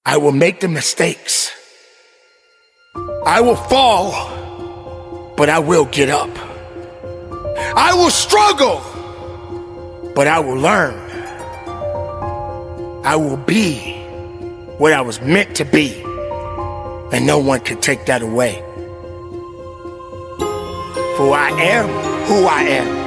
I will make the mistakes. I will fall, but I will get up. I will struggle, but I will learn. I will be what I was meant to be, and no one can take that away. For I am who I am.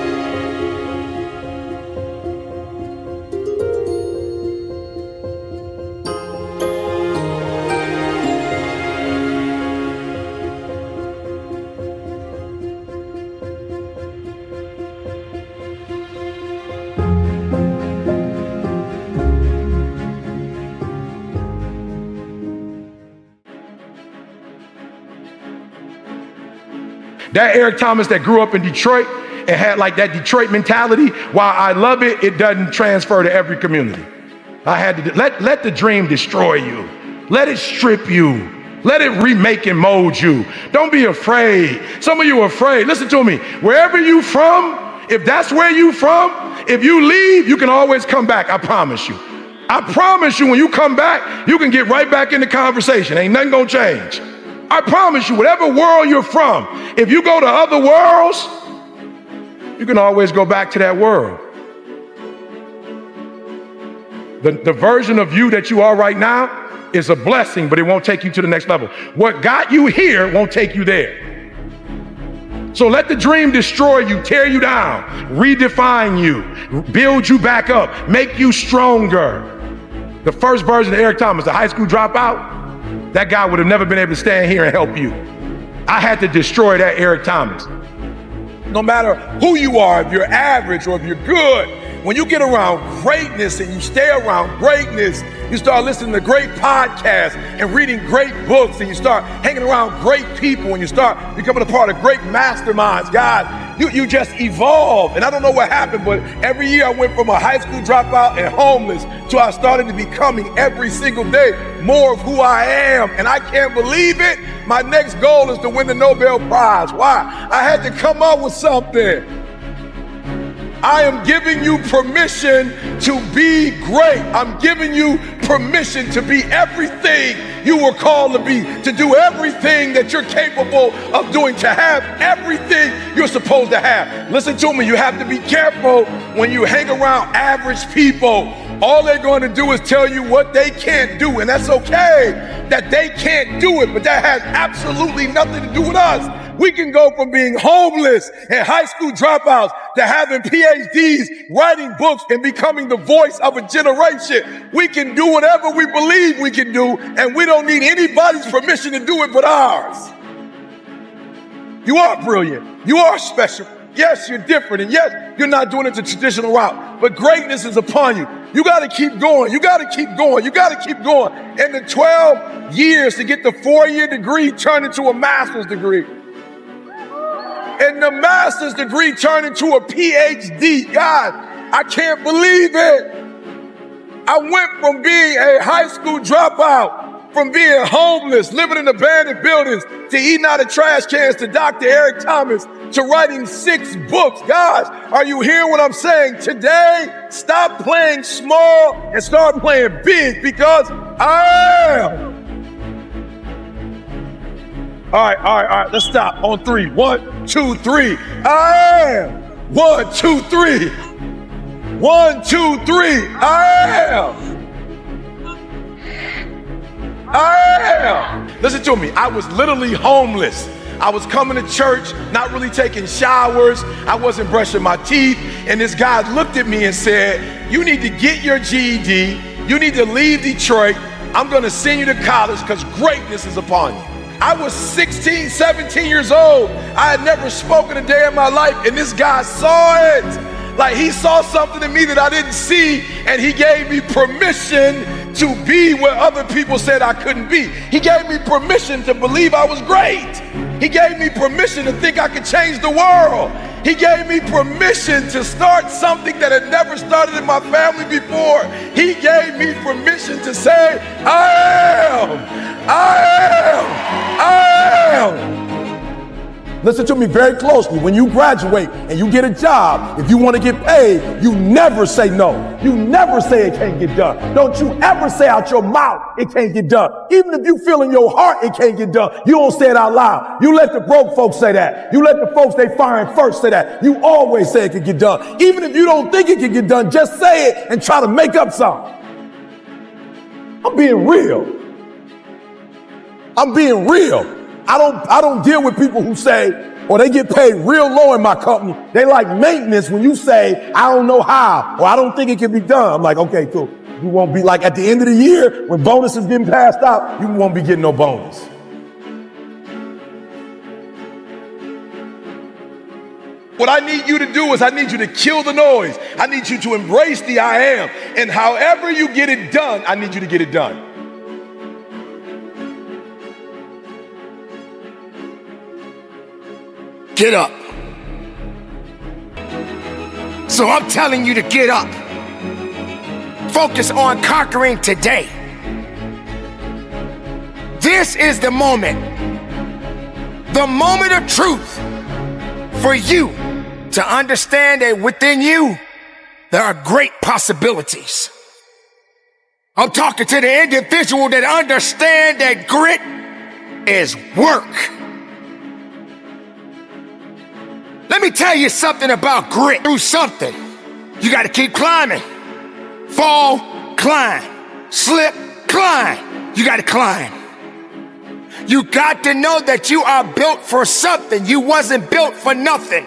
That Eric Thomas that grew up in Detroit and had like that Detroit mentality, while I love it, it doesn't transfer to every community. I had to let the dream destroy you. Let it strip you. Let it remake and mold you. Don't be afraid. Some of you are afraid. Listen to me. Wherever you from, if that's where you from, if you leave, you can always come back. I promise you. I promise you, when you come back, you can get right back in the conversation. Ain't nothing gonna change. I promise you, whatever world you're from, if you go to other worlds, you can always go back to that world. The version of you that you are right now is a blessing, but it won't take you to the next level. What got you here won't take you there. So let the dream destroy you, tear you down, redefine you, build you back up, make you stronger. The first version of Eric Thomas, the high school dropout, that guy would have never been able to stand here and help you. I had to destroy that Eric Thomas. No matter who you are, if you're average or if you're good, when you get around greatness and you stay around greatness, you start listening to great podcasts and reading great books, and you start hanging around great people, and you start becoming a part of great masterminds. God, you just evolve. And I don't know what happened, but every year I went from a high school dropout and homeless to I started to becoming every single day more of who I am. And I can't believe it. My next goal is to win the Nobel Prize. Why? I had to come up with something. I am giving you permission to be great. I'm giving you permission to be everything you were called to be, to do everything that you're capable of doing, to have everything you're supposed to have. Listen to me, you have to be careful when you hang around average people. All they're going to do is tell you what they can't do, and that's okay that they can't do it, but that has absolutely nothing to do with us. We can go from being homeless and high school dropouts to having PhDs, writing books, and becoming the voice of a generation. We can do whatever we believe we can do, and we don't need anybody's permission to do it but ours. You are brilliant. You are special. Yes, you're different, and yes, you're not doing it the traditional route, but greatness is upon you. You got to keep going. You got to keep going. You got to keep going. And the 12 years to get the 4-year degree turned into a master's degree. And the master's degree turned into a PhD. God, I can't believe it. I went from being a high school dropout, from being homeless, living in abandoned buildings, to eating out of trash cans, to Dr. Eric Thomas, to writing 6 books. Guys, are you hearing what I'm saying? Today, stop playing small and start playing big, because I am. All right, let's stop on 3. 1, 2, 3. I am. 1, 2, 3. 1, 2, 3. I am. Listen to me. I was literally homeless. I was coming to church, not really taking showers. I wasn't brushing my teeth. And this guy looked at me and said, you need to get your GED. You need to leave Detroit. I'm going to send you to college because greatness is upon you. I was 16, 17 years old. I had never spoken a day in my life, and this guy saw it. Like, he saw something in me that I didn't see, and he gave me permission to be where other people said I couldn't be. He gave me permission to believe I was great. He gave me permission to think I could change the world. He gave me permission to start something that had never started in my family before. He gave me permission to say, I am. Listen to me very closely. When you graduate and you get a job, if you want to get paid, you never say no. You never say it can't get done. Don't you ever say out your mouth it can't get done. Even if you feel in your heart it can't get done, you don't say it out loud. You let the broke folks say that. You let the folks they firing first say that. You always say it can get done. Even if you don't think it can get done, just say it and try to make up something. I'm being real. I'm being real. I don't deal with people who say, or they get paid real low in my company. They like maintenance when you say, I don't know how, or I don't think it can be done. I'm like, okay, cool. You won't be like at the end of the year when bonuses getting passed out, you won't be getting no bonus. What I need you to do is I need you to kill the noise. I need you to embrace the I am. And however you get it done, I need you to get it done. Get up. So I'm telling you to get up. Focus on conquering today. This is the moment of truth for you to understand that within you, there are great possibilities. I'm talking to the individual that understand that grit is work. Let me tell you something about grit. Do something. You got to keep climbing. Fall, climb. Slip, climb. You got to climb. You got to know that you are built for something. You wasn't built for nothing.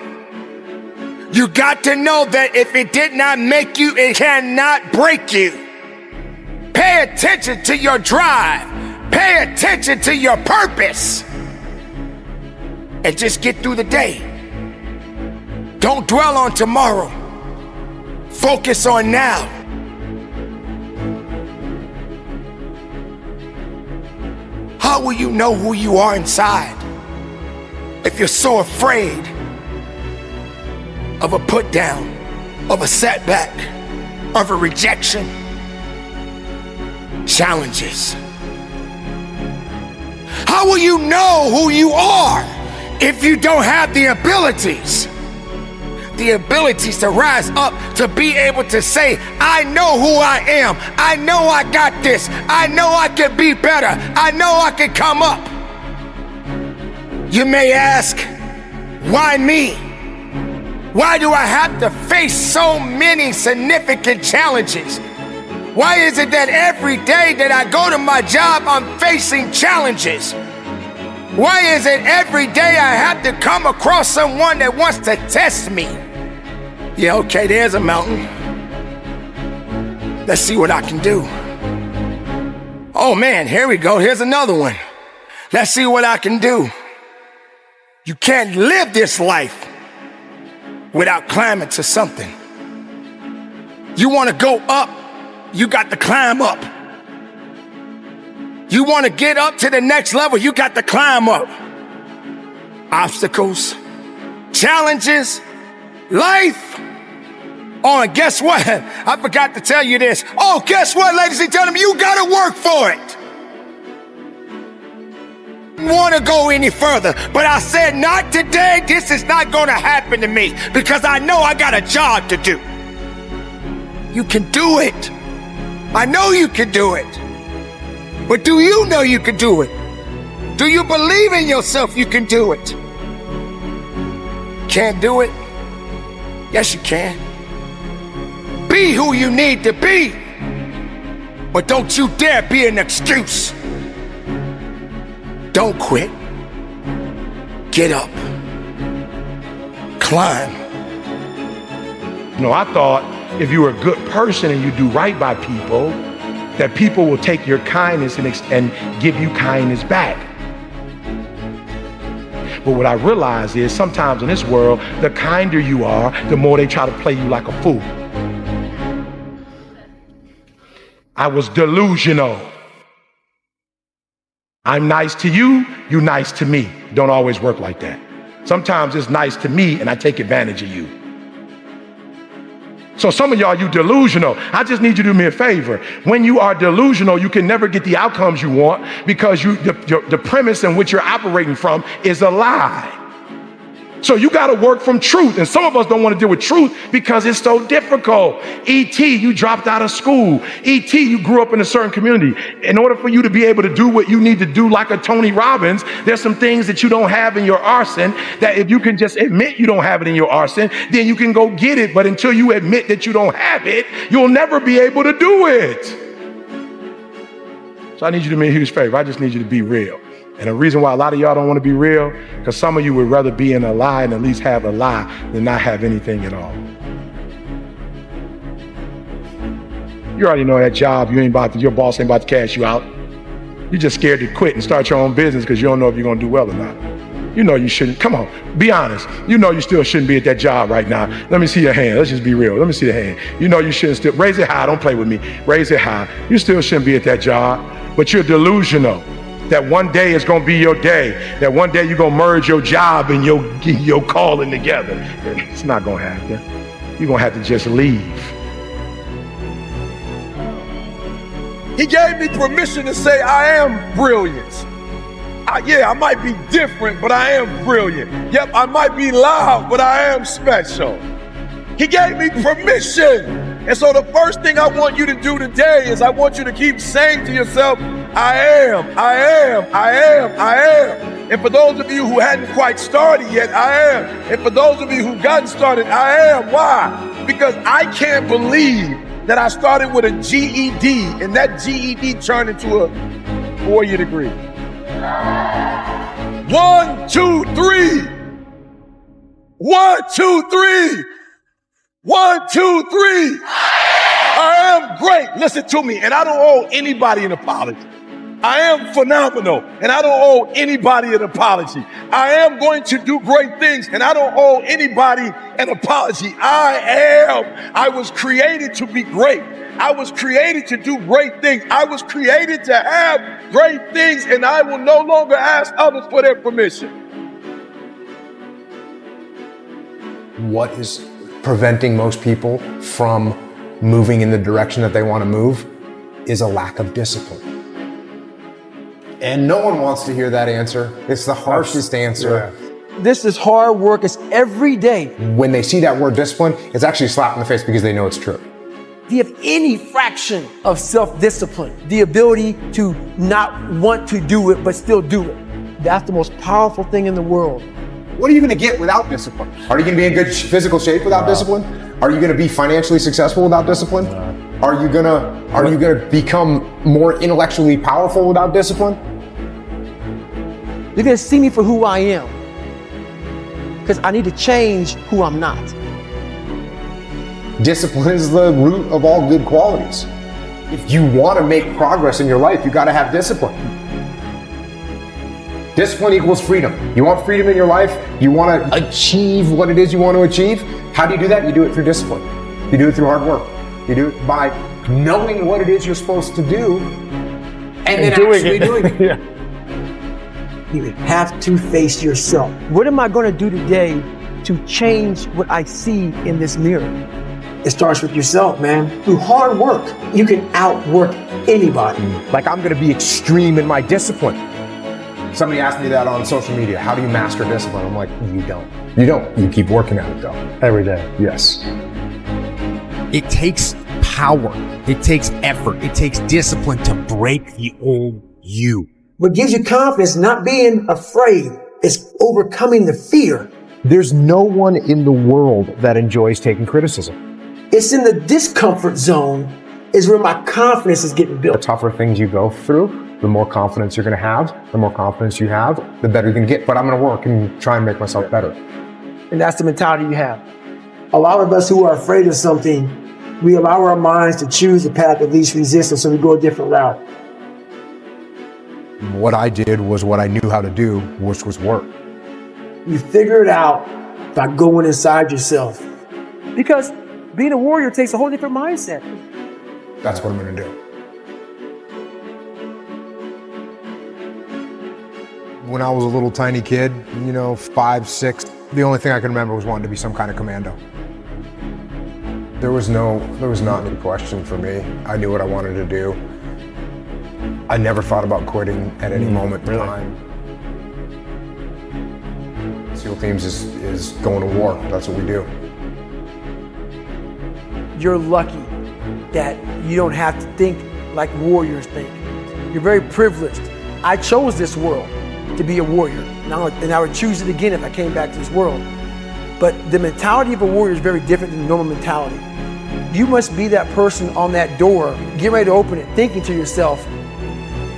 You got to know that if it did not make you, it cannot break you. Pay attention to your drive. Pay attention to your purpose. And just get through the day. Don't dwell on tomorrow. Focus on now. How will you know who you are inside if you're so afraid of a put down, of a setback, of a rejection? Challenges. How will you know who you are if you don't have the abilities? The abilities to rise up, to be able to say, I know who I am. I know I got this. I know I can be better. I know I can come up. You may ask, why me? Why do I have to face so many significant challenges? Why is it that every day that I go to my job, I'm facing challenges? Why is it every day I have to come across someone that wants to test me? Yeah, okay, there's a mountain. Let's see what I can do. Oh man, here we go. Here's another one. Let's see what I can do. You can't live this life without climbing to something. You want to go up, you got to climb up. You want to get up to the next level, you got to climb up. Obstacles, challenges, life. Oh, and guess what? I forgot to tell you this. Oh, guess what, ladies and gentlemen? You got to work for it. I want to go any further, but I said, not today. This is not going to happen to me because I know I got a job to do. You can do it. I know you can do it. But do you know you can do it? Do you believe in yourself you can do it? Can't do it? Yes, you can. Be who you need to be. But don't you dare be an excuse. Don't quit. Get up. Climb. No, I thought if you were a good person and you do right by people, that people will take your kindness and give you kindness back. But what I realize is sometimes in this world, the kinder you are, the more they try to play you like a fool. I was delusional. I'm nice to you, you nice to me. Don't always work like that. Sometimes it's nice to me and I take advantage of you. So some of y'all, you delusional. I just need you to do me a favor. When you are delusional, you can never get the outcomes you want because the premise in which you're operating from is a lie. So you got to work from truth. And some of us don't want to deal with truth because it's so difficult. E.T., you dropped out of school. E.T., you grew up in a certain community. In order for you to be able to do what you need to do like a Tony Robbins, there's some things that you don't have in your arsenal that if you can just admit you don't have it in your arsenal, then you can go get it. But until you admit that you don't have it, you'll never be able to do it. So I need you to do me a huge favor. I just need you to be real. And the reason why a lot of y'all don't want to be real, because some of you would rather be in a lie and at least have a lie than not have anything at all. You already know that job, your boss ain't about to cash you out. You're just scared to quit and start your own business because you don't know if you're going to do well or not. You know you shouldn't. Come on, be honest. You know you still shouldn't be at that job right now. Let me see your hand. Let's just be real. Let me see the hand. You know you shouldn't still. Raise it high. Don't play with me. Raise it high. You still shouldn't be at that job, but you're delusional. That one day is going to be your day. That one day you're going to merge your job and your calling together. It's not going to happen. You're going to have to just leave. He gave me permission to say I am brilliant. I might be different, but I am brilliant. Yep, I might be loud, but I am special. He gave me permission. And so the first thing I want you to do today is I want you to keep saying to yourself, I am, I am, I am, I am. And for those of you who hadn't quite started yet, I am. And for those of you who've gotten started, I am. Why? Because I can't believe that I started with a GED and that GED turned into a 4-year degree. 1, 2, 3. 1, 2, 3. 1, 2, 3. I am great. Listen to me. And I don't owe anybody an apology. I am phenomenal. And I don't owe anybody an apology. I am going to do great things. And I don't owe anybody an apology. I was created to be great. I was created to do great things. I was created to have great things. And I will no longer ask others for their permission. What is preventing most people from moving in the direction that they want to move is a lack of discipline. And no one wants to hear that answer. It's the harshest answer. Yeah. This is hard work. It's every day. When they see that word discipline, it's actually a slap in the face because they know it's true. Do you have any fraction of self-discipline, the ability to not want to do it but still do it? That's the most powerful thing in the world. What are you going to get without discipline? Are you going to be in good physical shape without discipline? Are you going to be financially successful without discipline? Are you going to become more intellectually powerful without discipline? You're going to see me for who I am, because I need to change who I'm not. Discipline is the root of all good qualities. If you want to make progress in your life, you got to have discipline. Discipline equals freedom. You want freedom in your life? You want to achieve what it is you want to achieve? How do you do that? You do it through discipline. You do it through hard work. You do it by knowing what it is you're supposed to do and then actually doing it. Yeah. You have to face yourself. What am I going to do today to change what I see in this mirror? It starts with yourself, man. Through hard work, you can outwork anybody. Like, I'm going to be extreme in my discipline. Somebody asked me that on social media. How do you master discipline? I'm like, you don't. You don't. You keep working at it though. Every day. Yes. It takes power. It takes effort. It takes discipline to break the old you. What gives you confidence, not being afraid, is overcoming the fear. There's no one in the world that enjoys taking criticism. It's in the discomfort zone is where my confidence is getting built. The tougher things you go through, the more confidence you're going to have. The more confidence you have, the better you're going to get. But I'm going to work and try and make myself better. And that's the mentality you have. A lot of us who are afraid of something, we allow our minds to choose the path of least resistance, so we go a different route. What I did was what I knew how to do, which was work. You figure it out by going inside yourself. Because being a warrior takes a whole different mindset. That's what I'm going to do. When I was a little tiny kid, 5, 6, the only thing I can remember was wanting to be some kind of commando. There was not any question for me. I knew what I wanted to do. I never thought about quitting at any moment in time. SEAL teams is going to war. That's what we do. You're lucky that you don't have to think like warriors think. You're very privileged. I chose this world to be a warrior, and I would choose it again if I came back to this world. But the mentality of a warrior is very different than the normal mentality. You must be that person on that door, get ready to open it, thinking to yourself,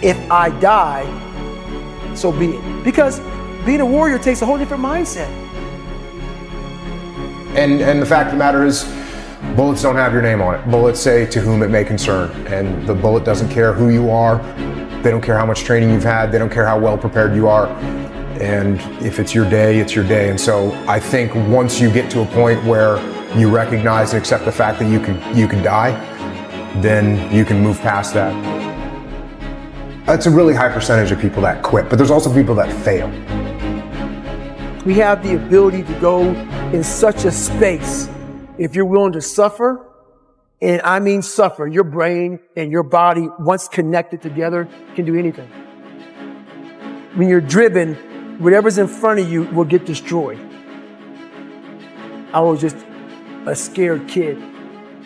if I die, so be it. Because being a warrior takes a whole different mindset. And the fact of the matter is, bullets don't have your name on it. Bullets say to whom it may concern. And the bullet doesn't care who you are. They don't care how much training you've had. They don't care how well prepared you are. And if it's your day, it's your day. And so I think once you get to a point where you recognize and accept the fact that you can die, then you can move past that. It's a really high percentage of people that quit, but there's also people that fail. We have the ability to go in such a space if you're willing to suffer, and I mean suffer. Your brain and your body, once connected together, can do anything. When you're driven, whatever's in front of you will get destroyed. I was just a scared kid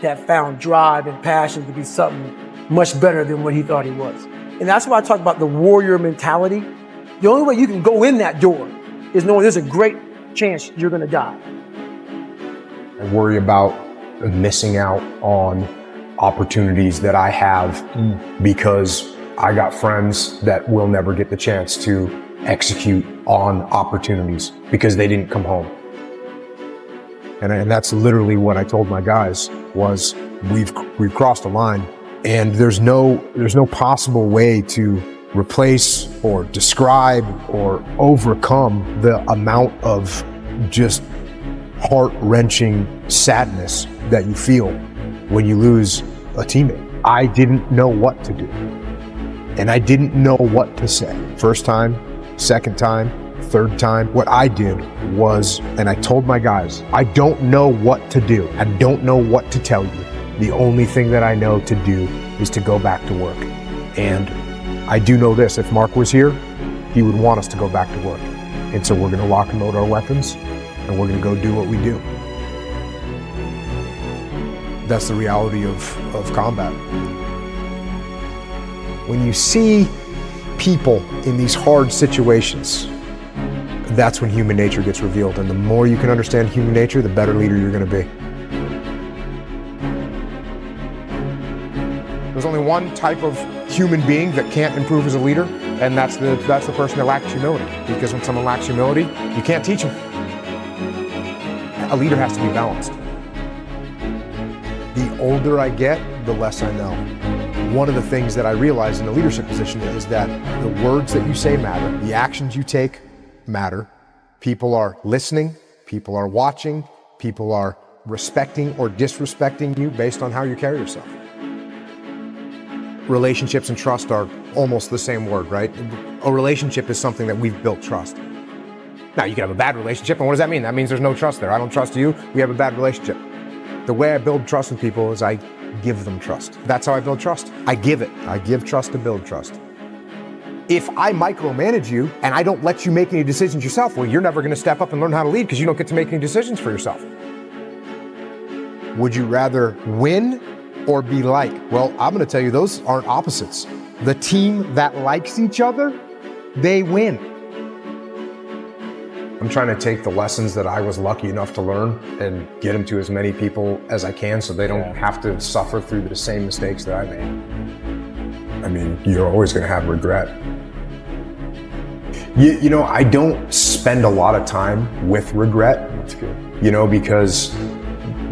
that found drive and passion to be something much better than what he thought he was. And that's why I talk about the warrior mentality. The only way you can go in that door is knowing there's a great chance you're going to die. I worry about missing out on opportunities that I have because I got friends that will never get the chance to execute on opportunities because they didn't come home. And that's literally what I told my guys was we've crossed a line, and there's no possible way to replace or describe or overcome the amount of just heart-wrenching sadness that you feel when you lose a teammate. I didn't know what to do, and I didn't know what to say. First time, second time, third time, what I did was, and I told my guys, I don't know what to do. I don't know what to tell you. The only thing that I know to do is to go back to work. And I do know this, if Mark was here, he would want us to go back to work. And so we're gonna lock and load our weapons, and we're gonna go do what we do. That's the reality of combat. When you see people in these hard situations, that's when human nature gets revealed. And the more you can understand human nature, the better leader you're gonna be. There's only one type of human being that can't improve as a leader, and that's the person that lacks humility. Because when someone lacks humility, you can't teach them. A leader has to be balanced. The older I get, the less I know. One of the things that I realized in a leadership position is that the words that you say matter, the actions you take matter. People are listening, people are watching, people are respecting or disrespecting you based on how you carry yourself. Relationships and trust are almost the same word, right? A relationship is something that we've built trust. Now, you can have a bad relationship, and what does that mean? That means there's no trust there. I don't trust you, we have a bad relationship. The way I build trust in people is I give them trust. That's how I build trust. I give it. I give trust to build trust. If I micromanage you and I don't let you make any decisions yourself, well, you're never gonna step up and learn how to lead because you don't get to make any decisions for yourself. Would you rather win or be like? Well, I'm gonna tell you, those aren't opposites. The team that likes each other, they win. I'm trying to take the lessons that I was lucky enough to learn and get them to as many people as I can so they don't have to suffer through the same mistakes that I made. I mean, you're always gonna have regret. You know, I don't spend a lot of time with regret. That's good. You know, because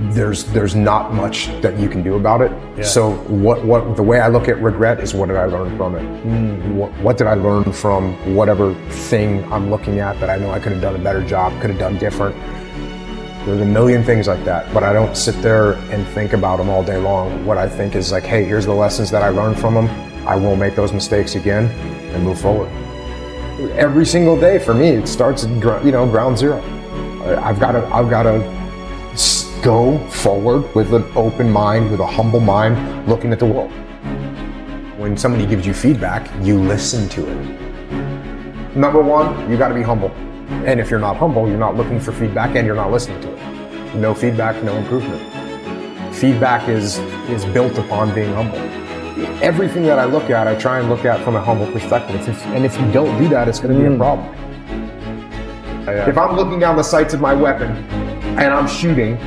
there's not much that you can do about it. Yeah. So what the way I look at regret is, what did I learn from it? What did I learn from whatever thing I'm looking at that I know I could have done a better job, could have done different? There's a million things like that, but I don't sit there and think about them all day long. What I think is like, hey, here's the lessons that I learned from them. I won't make those mistakes again and move forward. Every single day for me, it starts at ground zero. I've got to go forward with an open mind, with a humble mind, looking at the world. When somebody gives you feedback, you listen to it. Number one, you got to be humble. And if you're not humble, you're not looking for feedback and you're not listening to it. No feedback, no improvement. Feedback is built upon being humble. Everything that I look at, I try and look at from a humble perspective. And if you don't do that, it's going to be a problem. If I'm looking down the sights of my weapon and I'm shooting,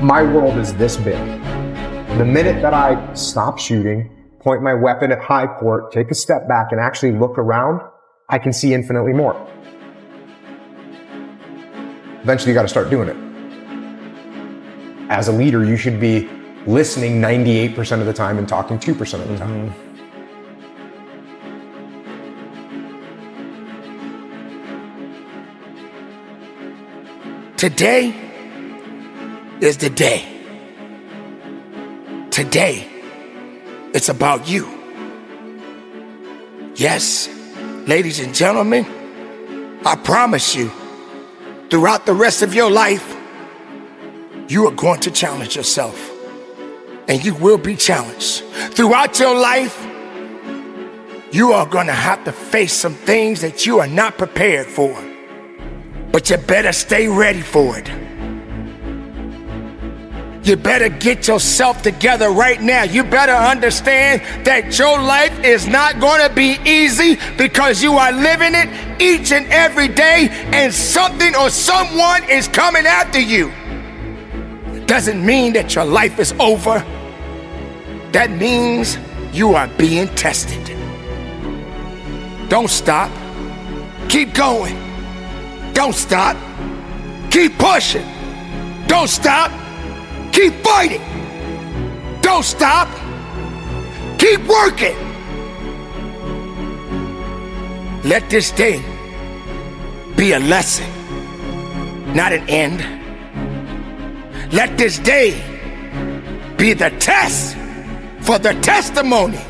my world is this big. The minute that I stop shooting, point my weapon at high port, take a step back and actually look around, I can see infinitely more. Eventually you got to start doing it. As a leader, you should be listening 98% of the time and talking 2% of the time. Today is the day. Today, it's about you. Yes, ladies and gentlemen, I promise you, throughout the rest of your life, you are going to challenge yourself. And you will be challenged. Throughout your life, you are going to have to face some things that you are not prepared for. But you better stay ready for it. You better get yourself together right now. You better understand that your life is not going to be easy because you are living it each and every day, and something or someone is coming after you. It doesn't mean that your life is over. That means you are being tested. Don't stop. Keep going. Don't stop. Keep pushing. Don't stop. Keep fighting. Don't stop. Keep working. Let this day be a lesson, not an end. Let this day be the test for the testimony.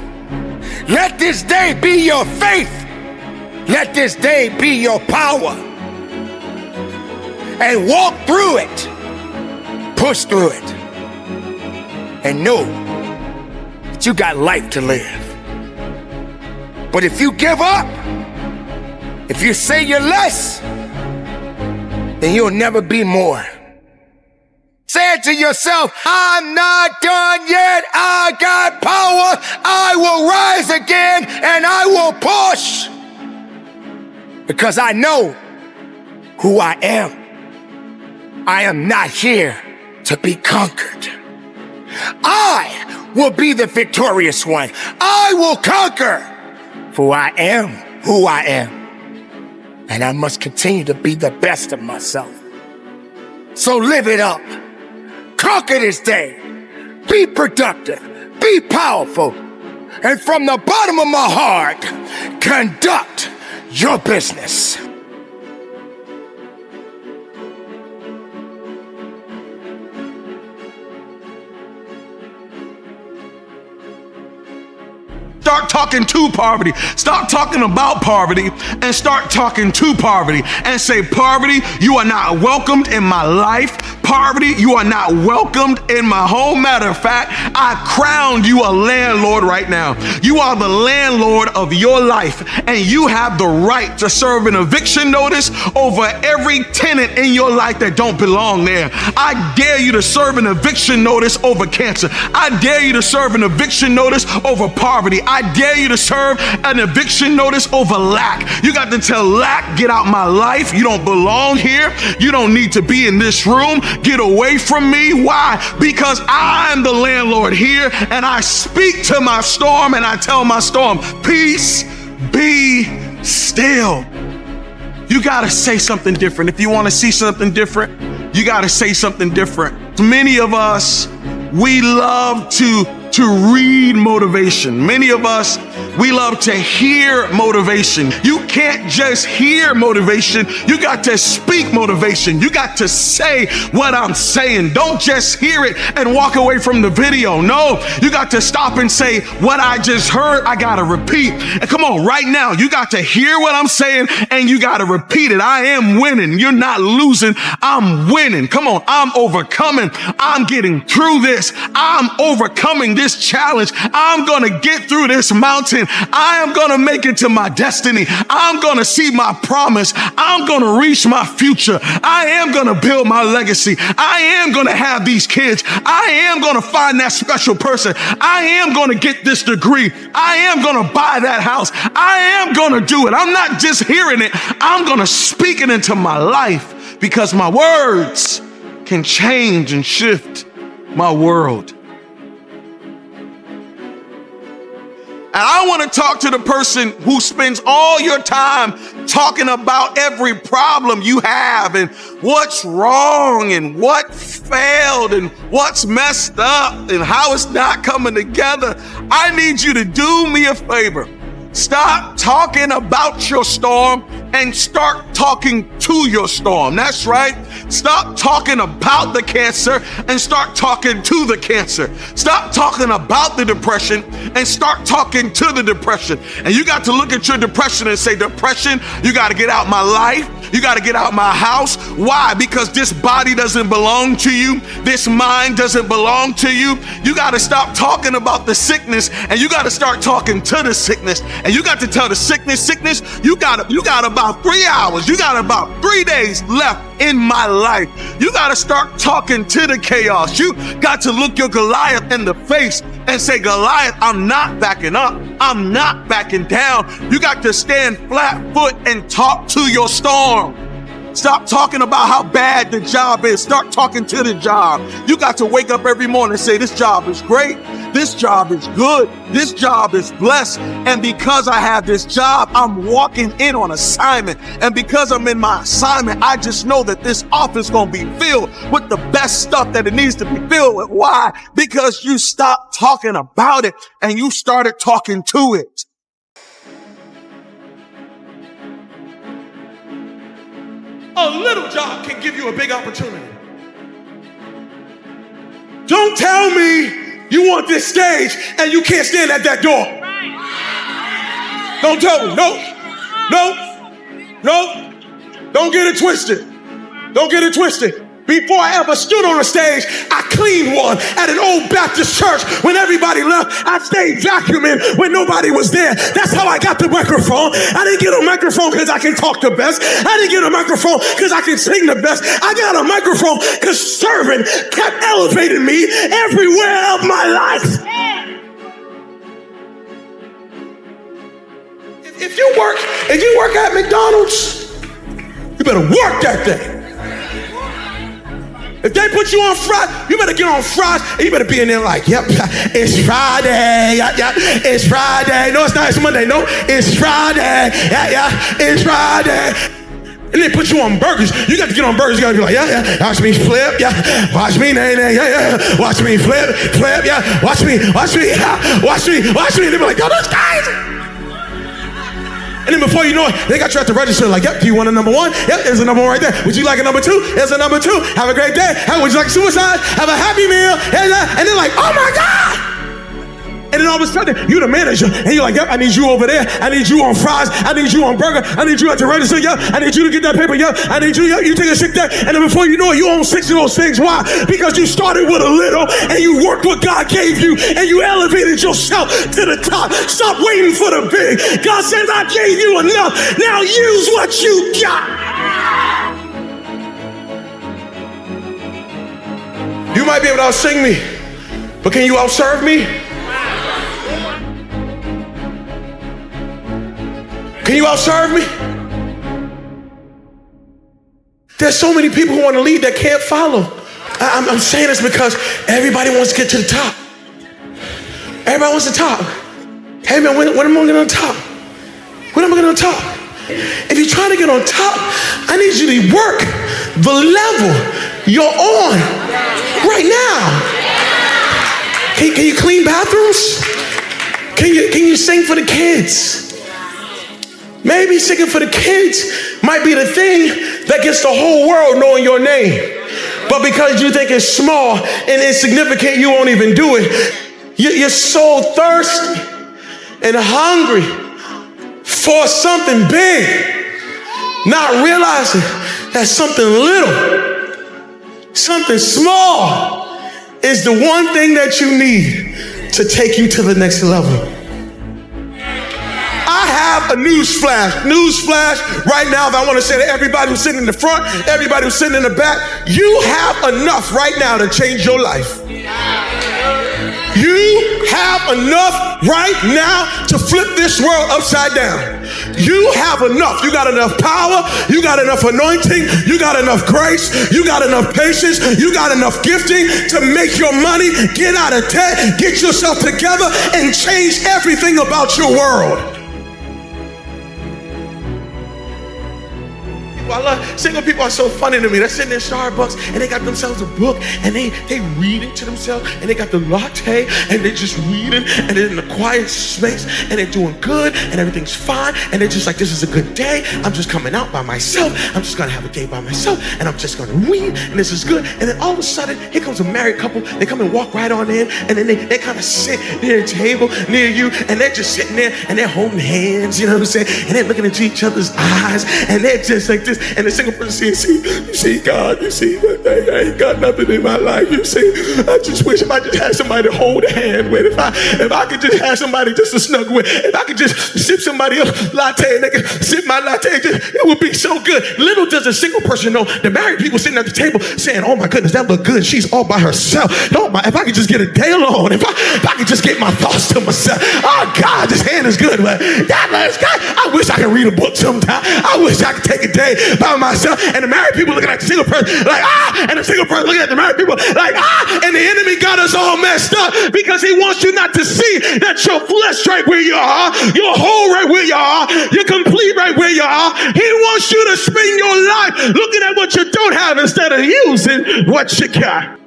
Let this day be your faith. Let this day be your power. And walk through it. Push through it. And know that you got life to live. But if you give up, if you say you're less, then you'll never be more. Say it to yourself, I'm not done yet. I got power. I will rise again and I will push. Because I know who I am. I am not here to be conquered. I will be the victorious one. I will conquer. For I am who I am. And I must continue to be the best of myself. So live it up. Conquer this day. Be productive. Be powerful. And from the bottom of my heart, conduct your business. Start talking to poverty. Stop talking about poverty and start talking to poverty and say, poverty, you are not welcomed in my life. Poverty, you are not welcomed in my home. Matter of fact, I crowned you a landlord right now. You are the landlord of your life, and you have the right to serve an eviction notice over every tenant in your life that don't belong there. I dare you to serve an eviction notice over cancer. I dare you to serve an eviction notice over poverty. I dare you to serve an eviction notice over lack. You got to tell lack, get out my life. You don't belong here. You don't need to be in this room. Get away from me. Why? Because I'm the landlord here, and I speak to my storm and I tell my storm, peace, be still. You got to say something different. If you want to see something different, you got to say something different. Many of us, we love to read motivation. Many of us, we love to hear motivation. You can't just hear motivation. You got to speak motivation. You got to say what I'm saying. Don't just hear it and walk away from the video. No, you got to stop and say, what I just heard, I got to repeat. And come on, right now, you got to hear what I'm saying and you got to repeat it. I am winning. You're not losing. I'm winning. Come on, I'm overcoming. I'm getting through this. I'm overcoming this challenge. I'm going to get through this mountain. mountain. I am going to make it to my destiny. I'm going to see my promise. I'm going to reach my future. I am going to build my legacy. I am going to have these kids. I am going to find that special person. I am going to get this degree. I am going to buy that house. I am going to do it. I'm not just hearing it. I'm going to speak it into my life because my words can change and shift my world. And I want to talk to the person who spends all your time talking about every problem you have and what's wrong and what failed and what's messed up and how it's not coming together. I need you to do me a favor. Stop talking about your storm and start talking to your storm. That's right. Stop talking about the cancer and start talking to the cancer. Stop talking about the depression and start talking to the depression. And you got to look at your depression and say, depression, you got to get out my life. You got to get out my house. Why? Because this body doesn't belong to you. This mind doesn't belong to you. You got to stop talking about the sickness and you got to start talking to the sickness. And you got to tell the sickness, you got about 3 hours. You got about 3 days left in my life. You got to start talking to the chaos. You got to look your Goliath in the face and say, Goliath, I'm not backing up. I'm not backing down. You got to stand flat foot and talk to your storm. Stop talking about how bad the job is. Start talking to the job. You got to wake up every morning and say, this job is great. This job is good. This job is blessed. And because I have this job, I'm walking in on assignment. And because I'm in my assignment, I just know that this office is going to be filled with the best stuff that it needs to be filled with. Why? Because you stopped talking about it and you started talking to it. A little job can give you a big opportunity. Don't tell me you want this stage and you can't stand at that door. Don't tell me. No. Don't get it twisted. Don't get it twisted. Before I ever stood on a stage, I cleaned one at an old Baptist church. When everybody left, I stayed vacuuming when nobody was there. That's how I got the microphone. I didn't get a microphone because I can talk the best. I didn't get a microphone because I can sing the best. I got a microphone because serving kept elevating me everywhere of my life. If you work at McDonald's, you better work that day. If they put you on fries, you better get on fries and you better be in there like, yep, it's Friday. Yeah, it's Friday. No, it's not. It's Monday. No, it's Friday. Yeah, it's Friday. And they put you on burgers. You got to get on burgers. You got to be like, yeah. Watch me flip. Yeah. Watch me. Yeah. Watch me flip. Yeah. Watch me. Yeah. Watch me. And they be like, yo, those guys. And then before you know it, they got you at the register like, yep, do you want a number one? Yep, there's a number one right there. Would you like a number two? There's a number two. Have a great day. Would you like suicide? Have a happy meal. And they're like, oh my God. And then all of a sudden, you're the manager. And you're like, yep, I need you over there. I need you on fries. I need you on burger. I need you at the register. Yep, I need you to get that paper. Yep, I need you. Yep, you take a shit there. And then before you know it, you own 6 of those things. Why? Because you started with a little and you worked what God gave you and you elevated yourself to the top. Stop waiting for the big. God says, I gave you enough. Now use what you got. You might be able to outsing me, but can you outserve me? Can you outserve me? There's so many people who want to lead that can't follow. I'm saying this because everybody wants to get to the top. Everybody wants the top. Hey man, when am I going to get on top? When am I going to get on top? If you're trying to get on top, I need you to work the level you're on right now. Can you clean bathrooms? Can you sing for the kids? Maybe singing for the kids might be the thing that gets the whole world knowing your name. But because you think it's small and insignificant, you won't even do it. You're so thirsty and hungry for something big, not realizing that something little, something small is the one thing that you need to take you to the next level. have a news flash. News flash right now that I want to say to everybody who's sitting in the front, everybody who's sitting in the back, you have enough right now to change your life. You have enough right now to flip this world upside down. You have enough. You got enough power. You got enough anointing. You got enough grace. You got enough patience. You got enough gifting to make your money, get out of debt, get yourself together, and change everything about your world. I love single people are so funny to me. They're sitting in Starbucks and they got themselves a book and they read it to themselves and they got the latte and they're just reading and they're in a quiet space and they're doing good and everything's fine and they're just like, this is a good day. I'm just coming out by myself. I'm just gonna have a day by myself and I'm just gonna read and this is good. And then all of a sudden, here comes a married couple. They come and walk right on in and then they kind of sit near a table near you and they're just sitting there and they're holding hands, you know what I'm saying? And they're looking into each other's eyes and they're just like this. And the single person says, you see, God, you see, I ain't got nothing in my life. You see, I just wish if I just had somebody to hold a hand with, if I could just have somebody just to snuggle with, if I could just sip somebody else's latte and they could sip my latte, it would be so good. Little does a single person know, the married people sitting at the table saying, oh my goodness, that look good. She's all by herself. Oh my, if I could just get a day alone, if I could just get my thoughts to myself. Oh God, this hand is good, but that looks good. I wish I could read a book sometime. I wish I could take a day by myself. And the married people looking at the single person like, and the single person looking at the married people like, and the enemy got us all messed up because he wants you not to see that your flesh right where you are, your whole right where you are, you're complete right where you are. He wants you to spend your life looking at what you don't have instead of using what you got.